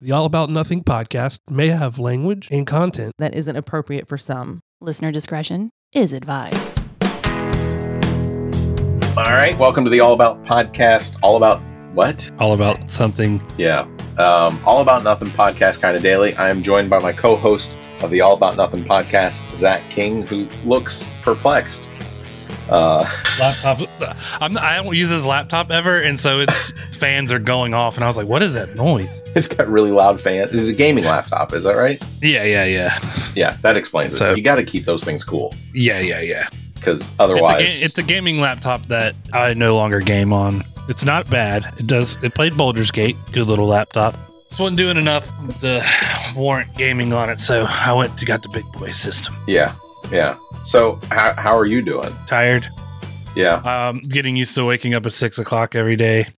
The All About Nothing podcast may have language and content that isn't appropriate for some. Listener discretion is advised. All right, welcome to the All About podcast. All about what? all about something. Yeah, All About Nothing podcast, kind of daily. I am joined by my co-host of the All About Nothing podcast, Zach King, who looks perplexed. Laptop. I don't use this laptop ever, and so its fans are going off, and I was like, "What is that noise?" It's got really loud fans. It's a gaming laptop, is that right? Yeah. Yeah, that explains So- it. You got to keep those things cool, Yeah. because otherwise, It's a gaming laptop that I no longer game on. It's not bad. It played Baldur's Gate. Good little laptop. This wasn't doing enough to warrant gaming on it, so I got the big boy system. yeah. So, how are you doing? Tired. Yeah. Getting used to waking up at 6 o'clock every day.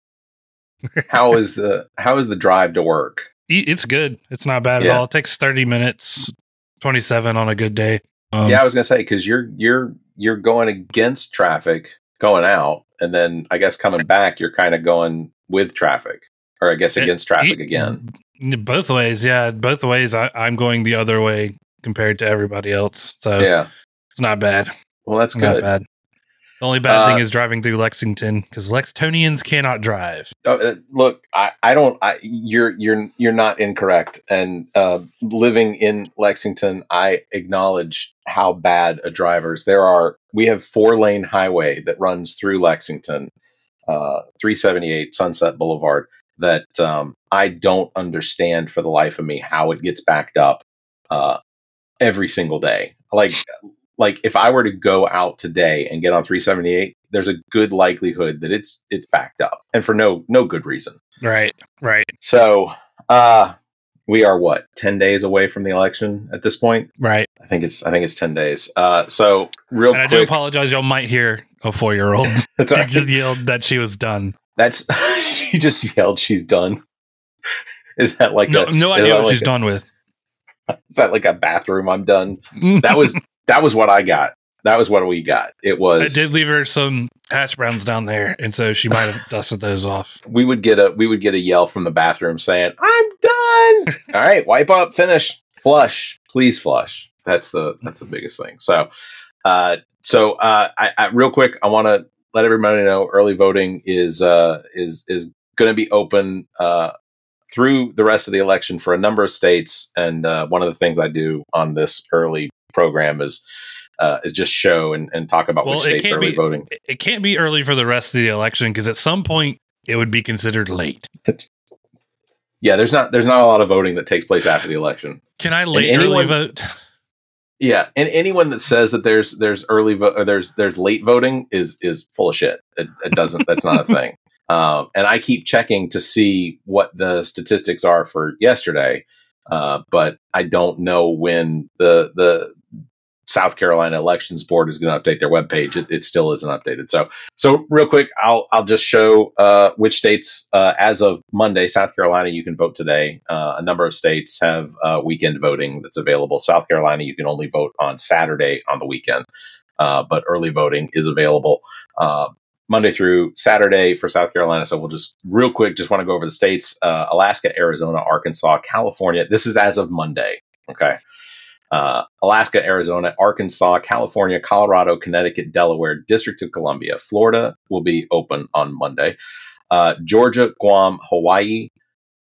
How is the drive to work? It's good. It's not bad at all. It takes 30 minutes, 27 on a good day. Yeah, I was gonna say, because you're going against traffic going out, and then I guess coming back you're kind of going with traffic, or I guess against traffic again. Both ways, yeah. Both ways. I'm going the other way compared to everybody else. So Yeah. it's not bad. Well, that's Not good. bad. The only bad thing is driving through Lexington, because Lexingtonians cannot drive. Look, you're not incorrect. And living in Lexington, I acknowledge how bad a driver's. We have 4-lane highway that runs through Lexington, 378 Sunset Boulevard, that I don't understand for the life of me how it gets backed up every single day. Like if I were to go out today and get on 378, there's a good likelihood that it's backed up, and for no good reason. Right. So we are 10 days away from the election at this point. Right. I think it's 10 days. So real And I quick, do apologize. Y'all might hear a 4-year-old. That's She all right. just yelled that she was done. She just yelled she's done. Is that like No idea what she's done? done with. Is that like a bathroom? I'm done. That was what I got. That was what we got. It I was. did leave her some hash browns down there, and so she might have dusted those off. We would get a yell from the bathroom saying, "I'm done." All right, wipe up, finish, flush, please flush. That's the biggest thing. So I real quick, I want to let everybody know early voting is going to be open through the rest of the election for a number of states. And one of the things I do on this early program is just show and talk about which states are early voting. It can't be early for the rest of the election, because at some point it would be considered late. Yeah, there's not a lot of voting that takes place after the eletion. Can I early vote? Yeah, and anyone that says that there's early vote or there's late voting is full of shit. It doesn't. That's not a thing. And I keep checking to see what the statistics are for yesterday, but I don't know when the South Carolina Elections Board is going to update their webpage. It still isn't updated. So real quick, I'll just show which states as of Monday. South Carolina, you can vote today. A number of states have weekend voting that's available. South Carolina, you can only vote on Saturday on the weekend, but early voting is available Monday through Saturday for South Carolina. So we'll just real quick, just want to go over the states: Alaska, Arizona, Arkansas, California. This is as of Monday. Okay. Alaska, Arizona, Arkansas, California, Colorado, Connecticut, Delaware, District of Columbia, Florida will be open on Monday. Georgia, Guam, Hawaii,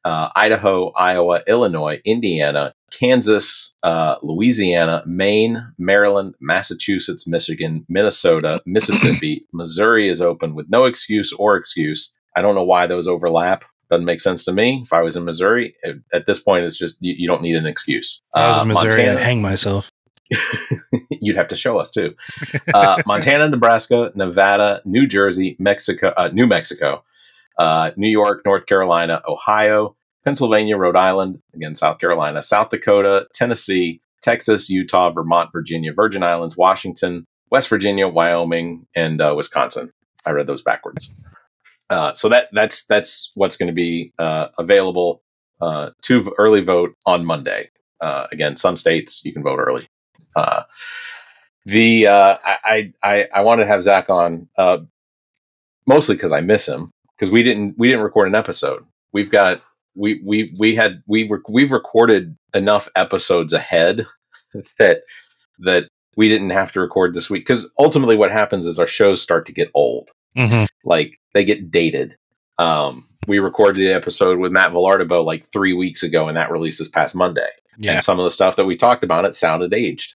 Idaho, Iowa, Illinois, Indiana, Kansas, Louisiana, Maine, Maryland, Massachusetts, Michigan, Minnesota, Mississippi. Missouri is open with no excuse or excuse. I don't know why those overlap. Doesn't make sense to me. If I was in Missouri, at this point, it's just you don't need an excuse. If I was in Missouri, Montana, I'd hang myself. You'd have to show us too. Montana, Nebraska, Nevada, New Jersey, New Mexico, New York, North Carolina, Ohio, Pennsylvania, Rhode Island, again, South Carolina, South Dakota, Tennessee, Texas, Utah, Vermont, Virginia, Virgin Islands, Washington, West Virginia, Wyoming, and Wisconsin. I read those backwards. So that's what's going to be available to early vote on Monday. Again, some states you can vote early. I wanted to have Zach on mostly because I miss him, because we didn't record an episode. We've got we've recorded enough episodes ahead that we didn't have to record this week, because ultimately what happens is our shows start to get old. Mm-hmm. Like, they get dated. We recorded the episode with Matt Villardo like 3 weeks ago, and that released this past Monday. Yeah. And some of the stuff that we talked about, it sounded aged.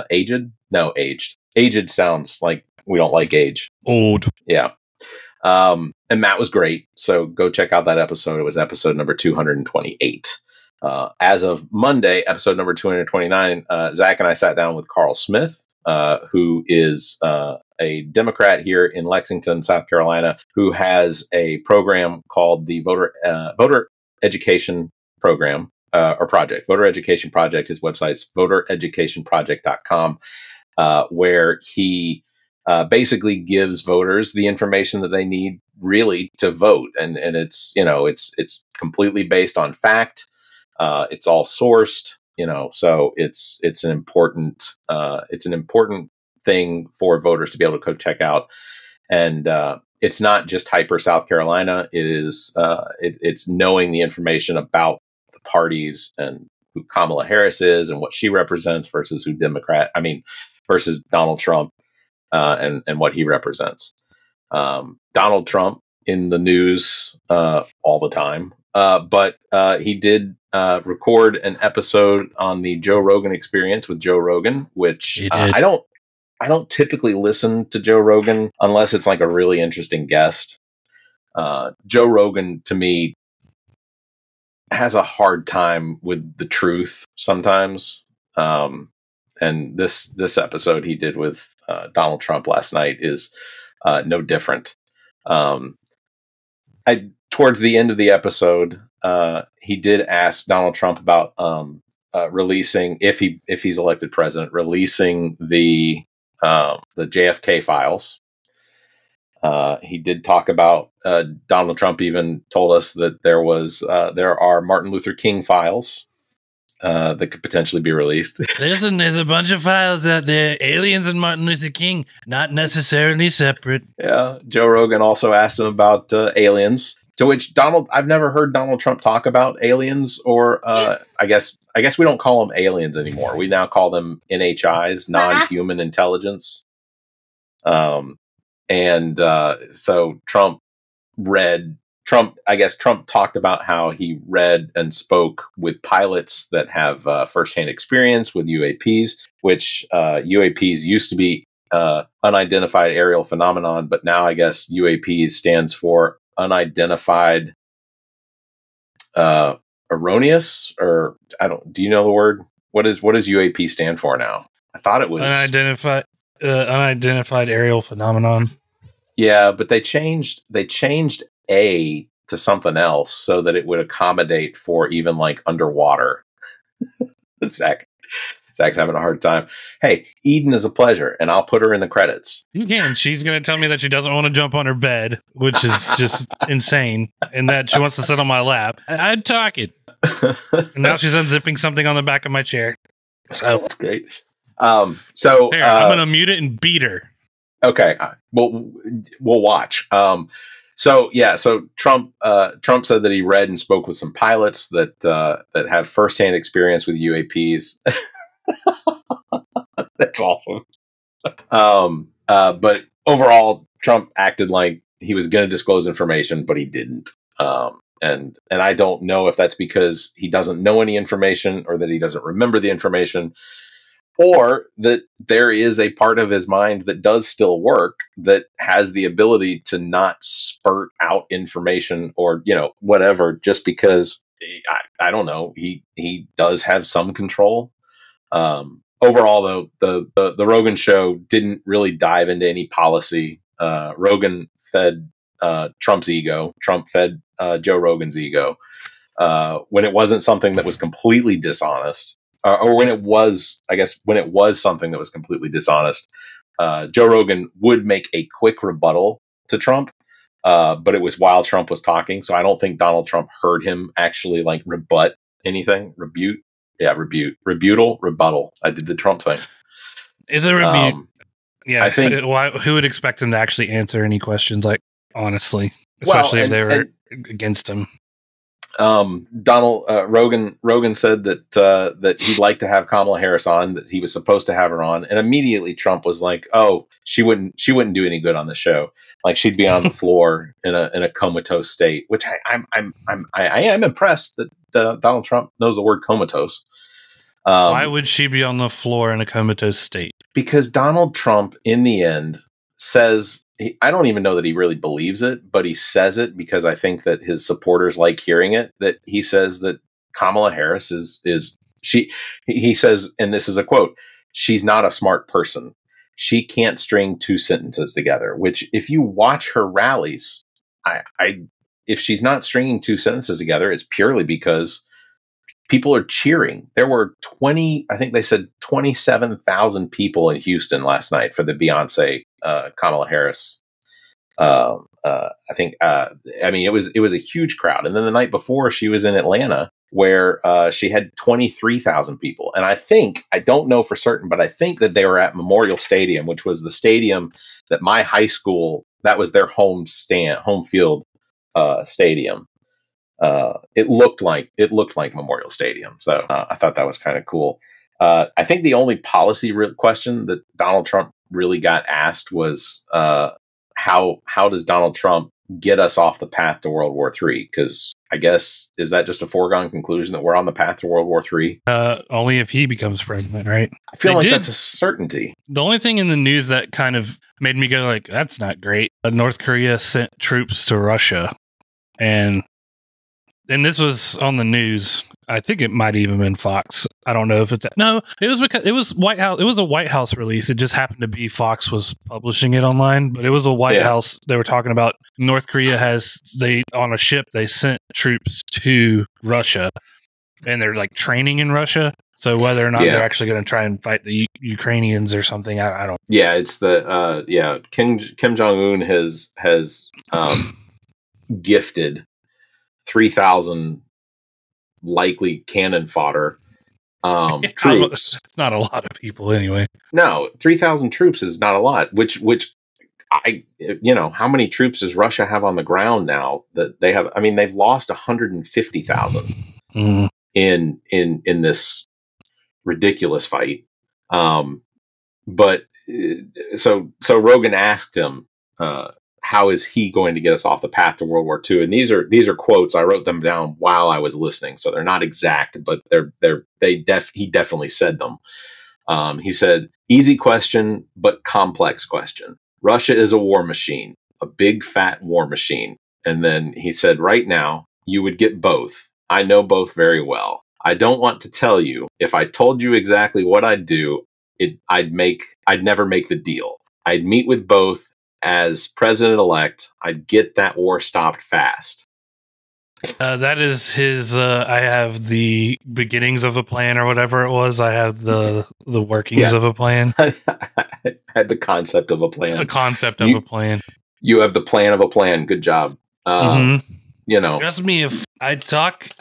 Aged? No, aged. Aged sounds like we don't like age. Old. Yeah. And Matt was great. So go check out that episode. It was episode number 228. As of Monday, episode number 229, Zach and I sat down with Carl Smith, who is a Democrat here in Lexington, South Carolina, who has a program called the Voter Education Program, or Project. Voter Education Project. His website's votereducationproject.com, where he basically gives voters the information that they need really to vote. And it's, it's completely based on fact. It's all sourced, so it's an important thing for voters to be able to go check out. And it's not just hyper South Carolina. It is it's knowing the information about the parties and who Kamala Harris is and what she represents versus versus Donald Trump, and what he represents. Donald Trump in the news all the time. But he did record an episode on the Joe Rogan Experience with Joe Rogan, which I don't typically listen to Joe Rogan unless it's like a really interesting guest. Joe Rogan, to me, has a hard time with the truth sometimes. And this episode he did with Donald Trump last night is no different. Towards the end of the episode, he did ask Donald Trump about releasing, if he's elected president, releasing the JFK files. He did talk about Donald Trump even told us that there are Martin Luther King files that could potentially be released. There's a bunch of files out there. Aliens and Martin Luther King, not necessarily separate. Yeah. Joe Rogan also asked him about aliens. To which I've never heard Donald Trump talk about aliens, or I guess we don't call them aliens anymore. We now call them NHIs, non-human intelligence. So Trump talked about how he read and spoke with pilots that have firsthand experience with UAPs, which UAPs used to be unidentified aerial phenomenon, but now I guess UAPs stands for unidentified erroneous, or do you know the word? What does UAP stand for now? I thought it was unidentified aerial phenomenon. Yeah, but they changed A to something else so that it would accommodate for even like underwater. Zach's having a hard time. Hey, Eden is a pleasure, and I'll put her in the credits. You can. She's going to tell me that she doesn't want to jump on her bed, which is just insane, and that she wants to sit on my lap. I'm talking. And now she's unzipping something on the back of my chair. So that's great. I'm going to mute it and beat her. Okay. We'll watch. So Trump said that he read and spoke with some pilots that have firsthand experience with UAPs. That's awesome. But overall, Trump acted like he was going to disclose information, but he didn't. And I don't know if that's because he doesn't know any information, or that he doesn't remember the information, or that there is a part of his mind that does still work, that has the ability to not spurt out information or, whatever, just because, I don't know, he does have some control. Overall, though, the Rogan show didn't really dive into any policy. Rogan fed Trump's ego. Trump fed Joe Rogan's ego. When it wasn't something that was completely dishonest, or when it was something that was completely dishonest, Joe Rogan would make a quick rebuttal to Trump, but it was while Trump was talking. So I don't think Donald Trump heard him actually like rebut anything. Rebuttal. I did the Trump thing. Is a rebuke. Yeah, I think. Who would expect him to actually answer any questions? Like, honestly, especially if they were against him. Donald Rogan said that he'd like to have Kamala Harris on, that he was supposed to have her on, and immediately Trump was like, "Oh, she wouldn't do any good on the show. Like she'd be on the floor in a comatose state." Which I am impressed that Donald Trump knows the word comatose. Why would she be on the floor in a comatose state? Because Donald Trump, in the end, says, I don't even know that he really believes it, but he says it because I think that his supporters like hearing it, that he says that Kamala Harris he says, and this is a quote, "She's not a smart person. She can't string two sentences together," which if you watch her rallies, if she's not stringing two sentences together, it's purely because people are cheering. There were I think they said 27,000 people in Houston last night for the Beyonce Kamala Harris. I think, I mean, it was a huge crowd. And then the night before, she was in Atlanta, where she had 23,000 people. And I don't know for certain, but I think that they were at Memorial Stadium, which was the stadium that my high school, that was their home field stadium. It looked like Memorial Stadium. So I thought that was kind of cool. I think the only policy question that Donald Trump really got asked was how does Donald Trump get us off the path to World War III? Because I guess, is that just a foregone conclusion that we're on the path to World War III? Only if he becomes president, right? I feel that's a certainty. The only thing in the news that kind of made me go like, that's not great. North Korea sent troops to Russia, and this was on the news. I think it might even been Fox. I don't know if it's it was because it was White House. It was a White House release. It just happened to be Fox was publishing it online, but it was a White House. They were talking about North Korea on a ship they sent troops to Russia, and they're like training in Russia. So whether or not they're actually going to try and fight the Ukrainians or something, I don't. Yeah, it's the Kim Jong-un has gifted 3,000 likely cannon fodder troops. It's not a lot of people anyway. No, 3,000 troops is not a lot. Which how many troops does Russia have on the ground now that they have? I mean, they've lost 150,000 in this ridiculous fight. But so Rogan asked him, how is he going to get us off the path to World War II? And these are quotes. I wrote them down while I was listening, so they're not exact, but he definitely said them. He said, "Easy question, but complex question. Russia is a war machine, a big fat war machine." And then he said, "Right now, you would get both. I know both very well. I don't want to tell you. If I told you exactly what I'd do, I'd never make the deal. I'd meet with both. As president-elect, I'd get that war stopped fast." That is his. I have the beginnings of a plan, or whatever it was. I have the workings of a plan. I had the concept of a plan. A concept of a plan. You have the plan of a plan. Good job. Trust me, if I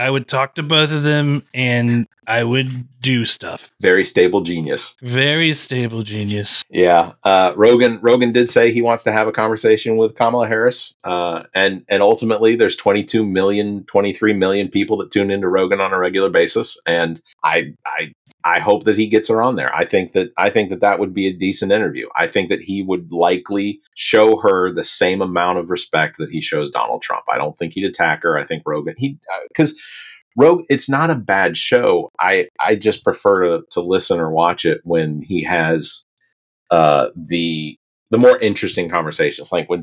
would talk to both of them, and I would do stuff. Very stable genius. Very stable genius. Yeah. Rogan did say he wants to have a conversation with Kamala Harris. And ultimately there's 22 million, 23 million people that tune into Rogan on a regular basis. And I hope that he gets her on there. I think that would be a decent interview. I think that he would likely show her the same amount of respect that he shows Donald Trump. I don't think he'd attack her. I think Rogan, because Rogan, it's not a bad show. I just prefer to listen or watch it when he has the more interesting conversations, like when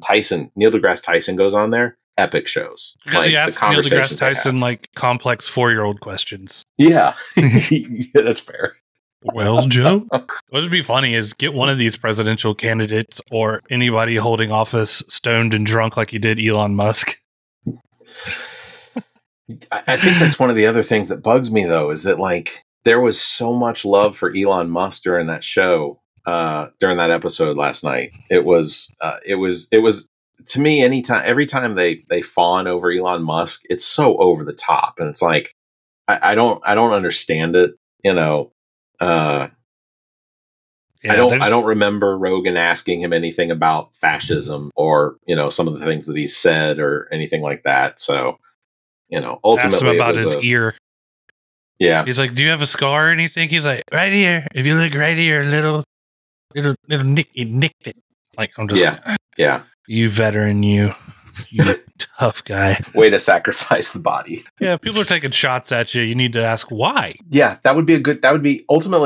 Neil deGrasse Tyson goes on there. Epic shows. Because he asks Neil deGrasse Tyson like complex 4-year-old questions. Yeah. Yeah, that's fair. Well, Joe, what would be funny is get one of these presidential candidates or anybody holding office stoned and drunk like he did Elon Musk. I think that's one of the other things that bugs me, though, is that like there was so much love for Elon Musk during that show, during that episode last night. It was to me, every time they fawn over Elon Musk, it's so over the top, and it's like I don't understand it. I don't remember Rogan asking him anything about fascism or some of the things that he said or anything like that. So Asked ultimately him about it was his ear. Yeah. He's like, "Do you have a scar or anything?" He's like, "Right here. If you look right here, little nick, it nicked it." Like, I'm just, Yeah. You veteran, you tough guy. Way to sacrifice the body. Yeah, people are taking shots at you. You need to ask why. Yeah, ultimately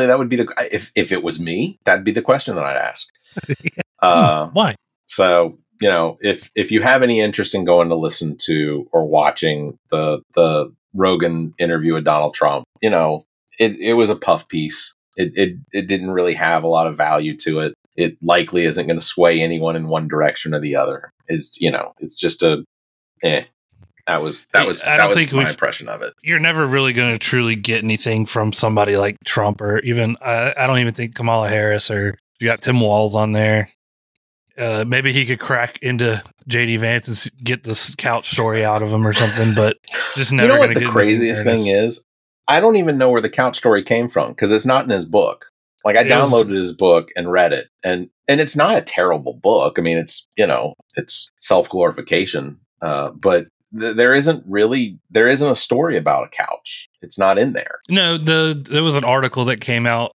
that would be if it was me, that'd be the question that I'd ask. Why? So, if you have any interest in going to listen to or watching the Rogan interview with Donald Trump, it was a puff piece. It didn't really have a lot of value to it. It likely isn't going to sway anyone in one direction or the other. It's just a That was my impression of it. You're never really going to truly get anything from somebody like Trump, or even I don't even think Kamala Harris, or you got Tim Walz on there. Maybe he could crack into JD Vance and get this couch story out of him or something, but just never. You know what the craziest thing is? I don't even know where the couch story came from because it's not in his book. Like I downloaded his book and read it, and it's not a terrible book. I mean, it's self-glorification, but there isn't a story about a couch. It's not in there. No, there was an article that came out,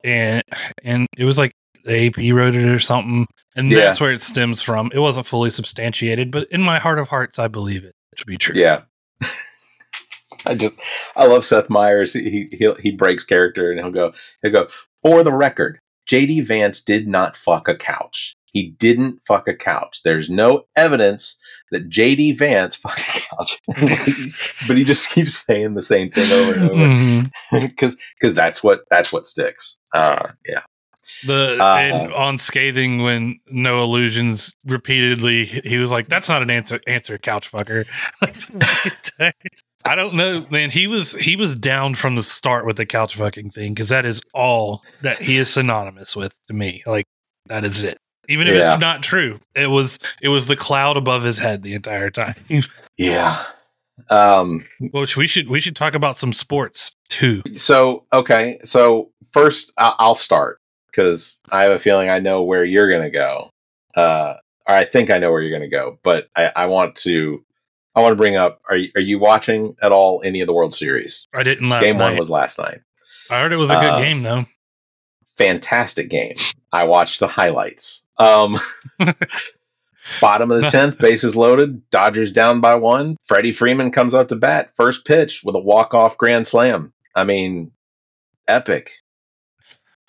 and it was like the AP wrote it or something, and that's where it stems from. It wasn't fully substantiated, but in my heart of hearts, I believe it to be true. Yeah. I love Seth Meyers. He breaks character and he'll go, for the record, JD Vance did not fuck a couch. He didn't fuck a couch. There's no evidence that JD Vance fucked a couch. But he just keeps saying the same thing over and over. Because that's what sticks. Yeah. And on Scathing, when No Illusions repeatedly, he was like, "That's not an answer, couch fucker." I don't know, man. He was down from the start with the couch fucking thing because that is all that he is synonymous with to me. Like that is it. Even if it's not true, it was the cloud above his head the entire time. Yeah. Which we should talk about some sports too. So first I'll start because I have a feeling I know where you're going to go. Or I think I know where you're going to go, but I want to bring up, are you watching at all any of the World Series? I didn't last night. Game 1 was last night. I heard it was a good game, though. Fantastic game. I watched the highlights. Bottom of the 10th, bases loaded, Dodgers down by 1. Freddie Freeman comes up to bat, first pitch with a walk-off grand slam. I mean, epic.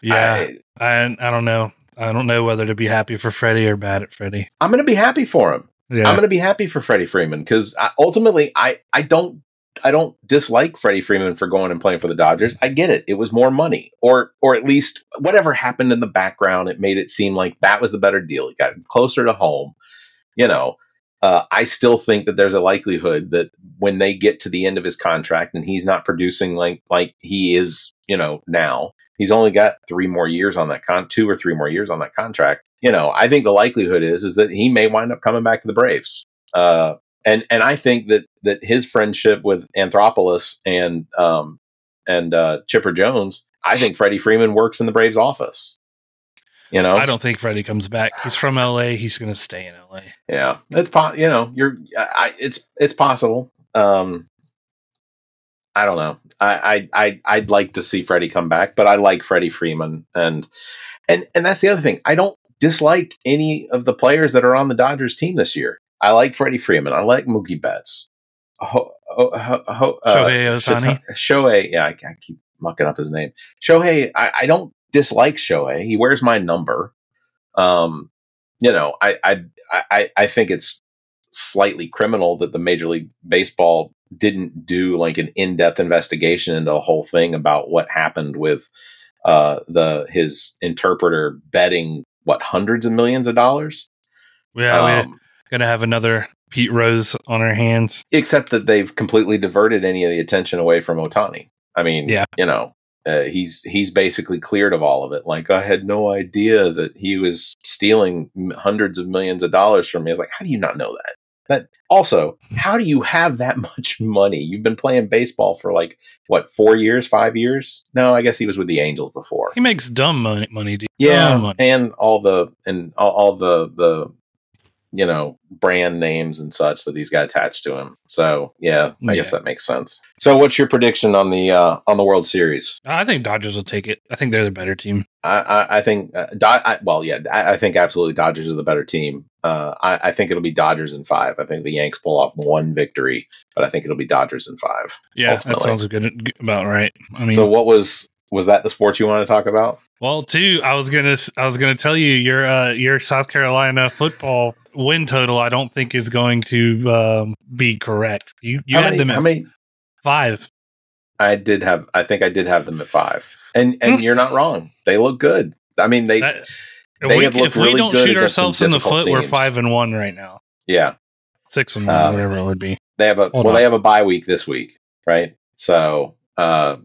Yeah, I don't know. I don't know whether to be happy for Freddie or bad at Freddie. I'm going to be happy for him. Yeah. I'm going to be happy for Freddie Freeman because ultimately I don't dislike Freddie Freeman for going and playing for the Dodgers. I get it. It was more money, or at least whatever happened in the background. It made it seem like that was the better deal. He got closer to home. I still think that there's a likelihood that when they get to the end of his contract and he's not producing like he is, now, he's only got 3 more years on that 2 or 3 more years on that contract. I think the likelihood is that he may wind up coming back to the Braves. And I think that his friendship with Anthopoulos and Chipper Jones, I think Freddie Freeman works in the Braves office. I don't think Freddie comes back. He's from LA. He's going to stay in LA. Yeah, it's it's possible. I don't know. I'd like to see Freddie come back, but I like Freddie Freeman, and that's the other thing. I don't dislike any of the players that are on the Dodgers team this year. I like Freddie Freeman. I like Mookie Betts. Shohei Ohtani. Shohei, yeah, I keep mucking up his name. Shohei, I don't dislike Shohei. He wears my number. I think it's slightly criminal that the Major League Baseball didn't do like an in-depth investigation into the whole thing about what happened with his interpreter betting hundreds of millions of dollars. Yeah, we're gonna have another Pete Rose on our hands. Except that they've completely diverted any of the attention away from Ohtani. I mean, he's basically cleared of all of it. Like, I had no idea that he was stealing hundreds of millions of dollars from me. I was like, how do you not know that? Also, how do you have that much money? You've been playing baseball for 4 years, 5 years? No, I guess he was with the Angels before. He makes dumb money. Yeah, money. and all the brand names and such that he's got attached to him. So yeah, I guess Yeah. that makes sense. So what's your prediction on the World Series? I think Dodgers will take it. I think they're the better team. I think I think absolutely Dodgers are the better team. I think it'll be Dodgers in 5. I think the Yanks pull off one victory, but I think it'll be Dodgers in 5. Yeah, ultimately. that sounds good about right. I mean, So what was that the sport you want to talk about? well, too, I was gonna tell you your South Carolina football win total. I don't think is going to be correct. You had them at 5. I think I did have them at 5, and you're not wrong. They look good. I mean, if we don't shoot ourselves in the foot, we're 5-1 right now. Yeah, 6-1, whatever it would be. They have a bye week this week, right? So I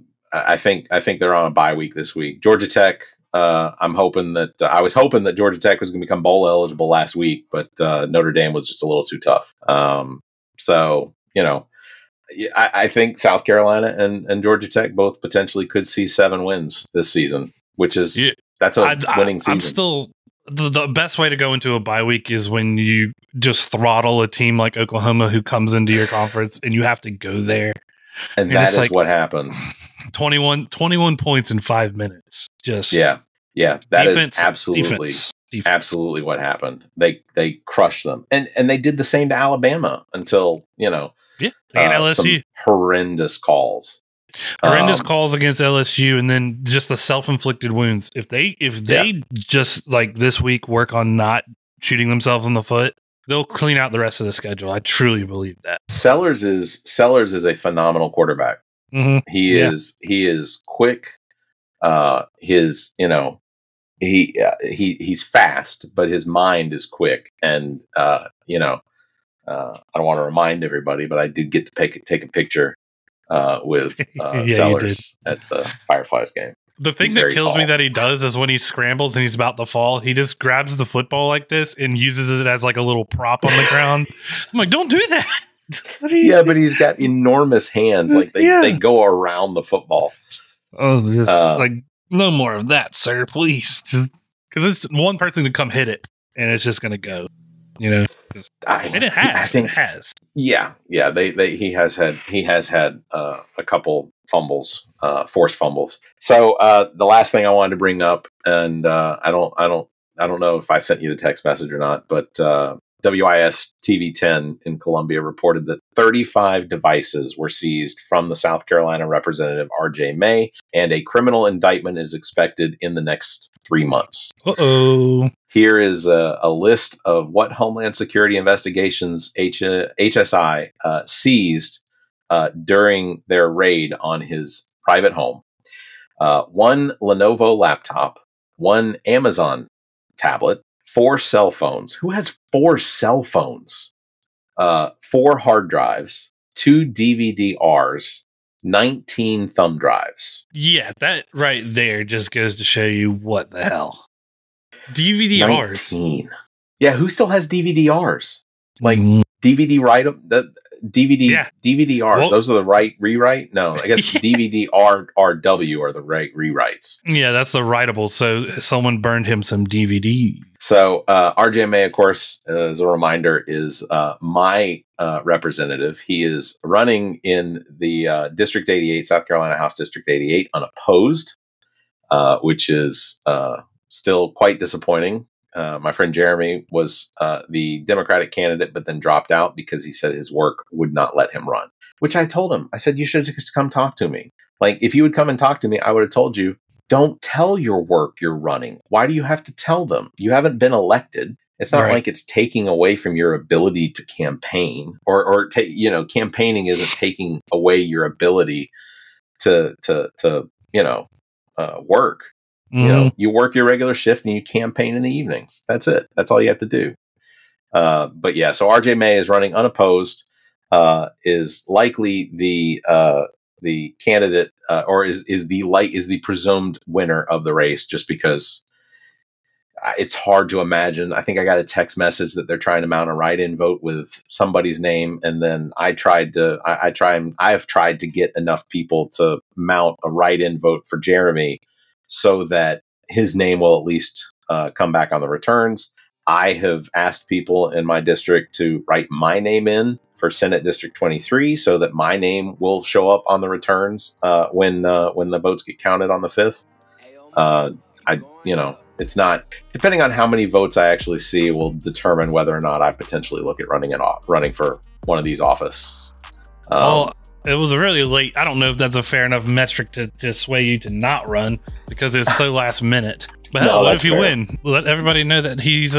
think they're on a bye week this week. Georgia Tech. I was hoping that Georgia Tech was going to become bowl eligible last week, but Notre Dame was just a little too tough. So I think South Carolina and Georgia Tech both potentially could see 7 wins this season, which is that's a winning season. I'm still the best way to go into a bye week is when you just throttle a team like Oklahoma who comes into your conference and you have to go there. And that is what happened. 21 points in 5 minutes. Just that defense, is absolutely what happened. They crushed them, and they did the same to Alabama until and LSU some horrendous calls. Calls against LSU, and then just the self-inflicted wounds. If they just like this week work on not shooting themselves in the foot, they'll clean out the rest of the schedule. I truly believe that. Sellers is a phenomenal quarterback. Mm-hmm. He is quick. He's fast, but his mind is quick. And I don't want to remind everybody, but I did get to take a picture with Sellers at the Fireflies game. The thing that kills me that he does is when he scrambles and he's about to fall, he just grabs the football like this and uses it as like a little prop on the ground. I'm like, don't do that. Yeah, but he's got enormous hands. Like they go around the football. Oh, just like no more of that, sir, please. Just because it's one person to come hit it and it's just gonna go. And it has. Yeah. He has had a couple fumbles, forced fumbles. So the last thing I wanted to bring up, and I don't know if I sent you the text message or not, but WIS TV 10 in Columbia reported that 35 devices were seized from the South Carolina representative R.J. May, and a criminal indictment is expected in the next 3 months. Uh-oh. Here is a list of what Homeland Security Investigations H.S.I. Seized during their raid on his private home. 1 Lenovo laptop, 1 Amazon tablet, 4 cell phones. Who has 4 cell phones? 4 hard drives, 2 DVD-Rs, 19 thumb drives. Yeah, that right there just goes to show you what the hell. DVD-Rs. 19. Yeah, who still has DVD-Rs? Like DVD write-up? DVD-Rs. Well, those are the rewrite? No, I guess DVD-RW are the right rewrites. Yeah, that's the writable. So someone burned him some DVD. So RJMA, of course, as a reminder, is my representative. He is running in the District 88, South Carolina House District 88, unopposed, which is still quite disappointing. My friend Jeremy was the Democratic candidate, but then dropped out because he said his work would not let him run, which I told him. I said, you should just come talk to me. Like, if you would come and talk to me, I would have told you, don't tell your work you're running. Why do you have to tell them? You haven't been elected. It's not like it's taking away from your ability to campaign or campaigning isn't taking away your ability to work. Mm-hmm. You work your regular shift and you campaign in the evenings. That's it. That's all you have to do. But yeah, so RJ May is running unopposed, is likely the candidate, or is the presumed winner of the race, just because it's hard to imagine. I think I got a text message that they're trying to mount a write-in vote with somebody's name, and then I've tried to get enough people to mount a write-in vote for Jeremy, so that his name will at least come back on the returns. I have asked people in my district to write my name in for Senate District 23 so that my name will show up on the returns when the votes get counted on the 5th. It's not, depending on how many votes I actually see will determine whether or not I potentially look at running for one of these offices. It was really late. I don't know if that's a fair enough metric to sway you to not run because it was so last minute. But hell, what if you win? Let everybody know that he's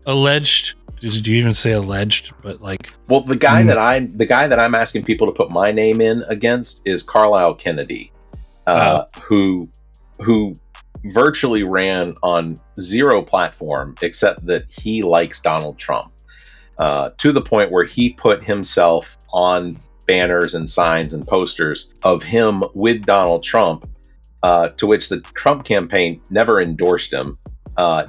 alleged. Did you even say alleged? But like, well, the guy that I'm asking people to put my name in against is Carlisle Kennedy, who virtually ran on zero platform except that he likes Donald Trump, to the point where he put himself on banners and signs and posters of him with Donald Trump, to which the Trump campaign never endorsed him,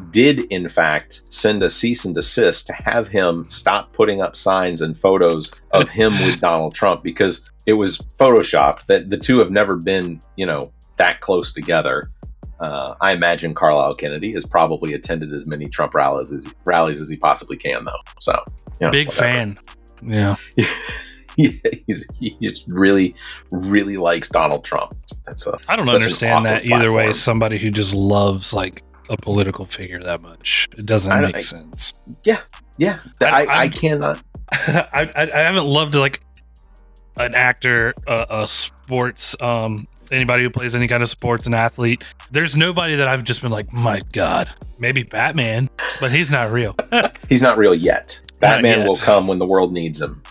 did in fact send a cease and desist to have him stop putting up signs and photos of him with Donald Trump because it was photoshopped, that the two have never been, that close together. I imagine Carlisle Kennedy has probably attended as many Trump rallies as he possibly can, though. So, big whatever. fan. Yeah. Yeah, he just really, really likes Donald Trump. I don't understand that either way. Somebody who just loves like a political figure that much, it doesn't make sense. Yeah. I cannot. I haven't loved like an actor, a sports, anybody who plays any kind of sports, an athlete. There's nobody that I've just been like, my God, maybe Batman, but he's not real. He's not real yet. Batman will come when the world needs him.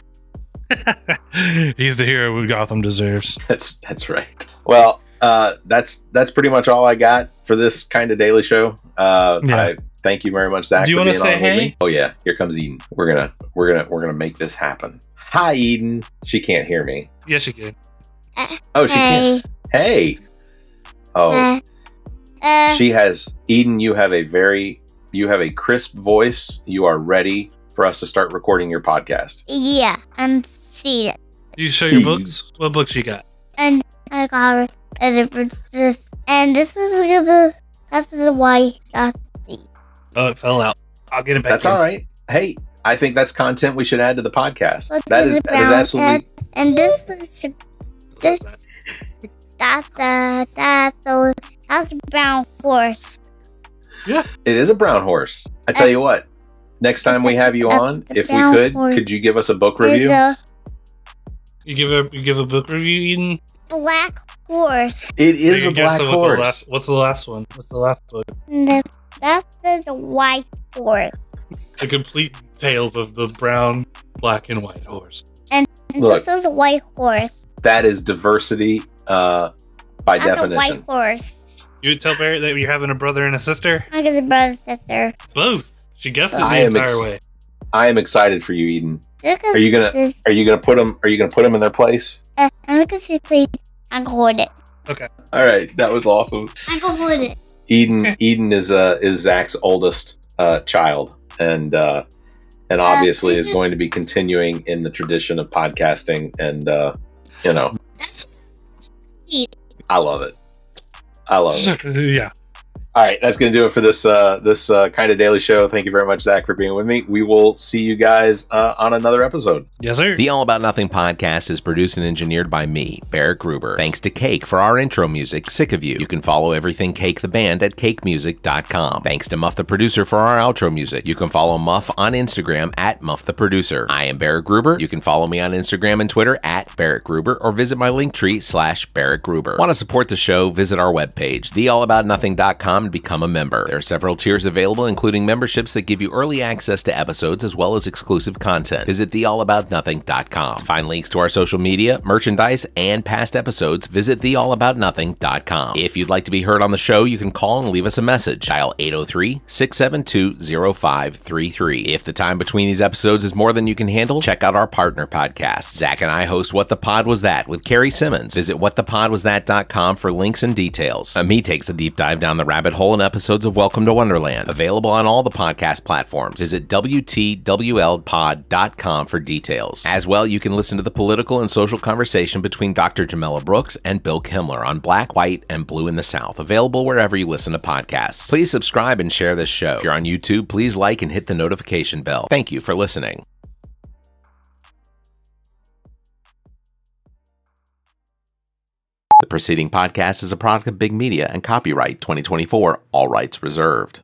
He's the hero who Gotham deserves. That's right. Well, that's pretty much all I got for this kind of daily show. I thank you very much, Zach. Do you want to say hey? With me. Oh yeah, here comes Eden. We're gonna make this happen. Hi, Eden. She can't hear me. Yes, she can. Oh, she can. Hey. Oh. She has Eden. You have a crisp voice. You are ready for us to start recording your podcast. Yeah, I'm seeing it. You show your books? What books you got? And I got this, and this is that's the white. Oh, it fell out. I'll get it back. That's all right. Hey, I think that's content we should add to the podcast. Look, that is absolutely. And this is that's a brown horse. Yeah, it is a brown horse. I tell you what. Next time we have you on, if we could you give us a book review? You give a book review, Eden? Black horse. It is a black horse. What's the last one? What's the last book? That's the white horse. The complete tales of the brown, black, and white horse. And look, this is a white horse. That is diversity by definition. That's a white horse. You would tell Barrett that you're having a brother and a sister? I got a brother and sister. Both. She guessed it the entire way. I am excited for you, Eden. Are you gonna put them in their place? I'm gonna see, please. I can hold it. Okay. All right, that was awesome. I can hold it. Eden is Zach's oldest child, and obviously is going to be continuing in the tradition of podcasting, and I love it. Yeah. All right, that's going to do it for this kind of daily show. Thank you very much, Zach, for being with me. We will see you guys on another episode. Yes, sir. The All About Nothing podcast is produced and engineered by me, Barrett Gruber. Thanks to Cake for our intro music, Sick of You. You can follow everything Cake the band at cakemusic.com. Thanks to Muff the producer for our outro music. You can follow Muff on Instagram at Muff the producer. I am Barrett Gruber. You can follow me on Instagram and Twitter at Barrett Gruber or visit my Linktree /Barrett Gruber. Want to support the show? Visit our webpage, theallaboutnothing.com, and become a member. There are several tiers available, including memberships that give you early access to episodes as well as exclusive content. Visit theallaboutnothing.com. To find links to our social media, merchandise, and past episodes, visit theallaboutnothing.com. If you'd like to be heard on the show, you can call and leave us a message. Dial 803-672-0533. If the time between these episodes is more than you can handle, check out our partner podcast. Zach and I host What the Pod Was That with Carrie Simmons. Visit whatthepodwasthat.com for links and details. Me takes a deep dive down the rabbit Rabbit Hole and episodes of Welcome to Wonderland, available on all the podcast platforms. Visit WTWLpod.com for details. As well, you can listen to the political and social conversation between Dr. Jamela Brooks and Bill Kimmler on Black, White, and Blue in the South, available wherever you listen to podcasts. Please subscribe and share this show. If you're on YouTube, please like and hit the notification bell. Thank you for listening. The preceding podcast is a product of Big Media and copyright 2024, all rights reserved.